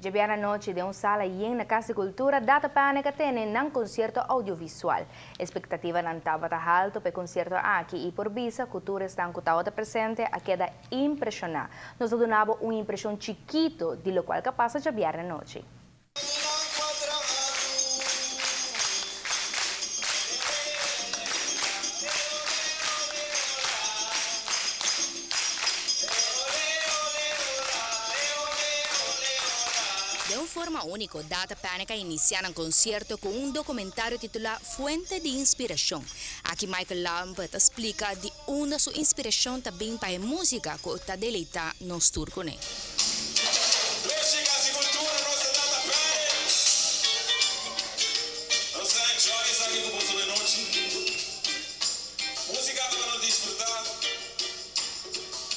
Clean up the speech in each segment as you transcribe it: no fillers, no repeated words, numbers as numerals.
Javier anoche de sala em na Casa de Cultura data para que tem num concerto audiovisual. Expectativa não estava alto para o concerto aqui e por visa a cultura está estava presente a queda impressionar. Nos donava uma impressão chiquito de lo qual que passa Javier anoche. De uma forma única, Data Pânica inicia um concerto com um documentário titulado Fuente de Inspiração. Aqui Michael Lambert explica de onde sua inspiração também para a música que está deleita nos turcos.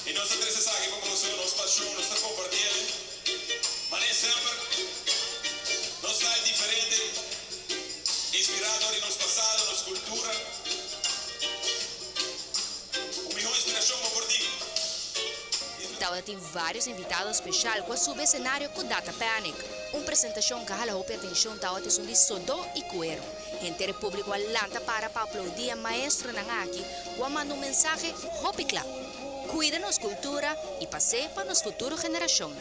E nós estamos aqui para conhecer nossa paixão, nossa compartilhar. Mas nem sempre nós somos diferentes, inspirados em nosso passado, nossa cultura. A minha inspiração é por ti. Então, tem vários invitados especiais com a subcenário com Data Panic. Uma apresentação que hala a atenção da outra de Sodó e Cuero. Gente público alanta para aplaudir a maestro Nangaki com manda um mensagem Hopi Club. Cuida nossa cultura e passe para nossa futura geração.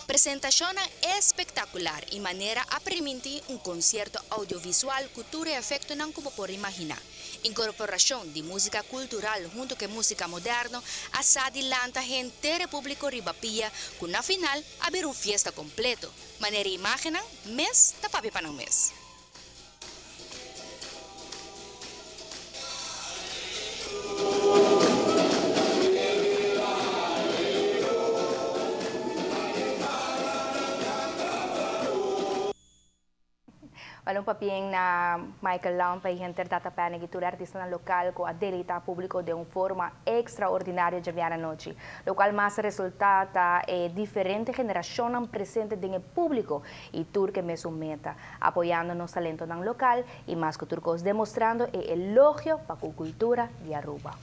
Apresentação espetacular e maneira a permitir um concerto audiovisual cultura e efeito não como por imaginar. Incorporação de música cultural junto com música moderna, assadi lanta gente público ribapia, com na final haver uma fiesta completo. Maneira imagina, mês da papi para um mês. Walang papiyeng na Michael Lam para gente Data Panic e artista na local com a delita público de uma forma extraordinária de a noite. Lo qual mais resultata é diferente geração presente do público e turque mesmo meta, apoiando nos talentos no local e mais que turcos demonstrando elogio para a cultura de Aruba.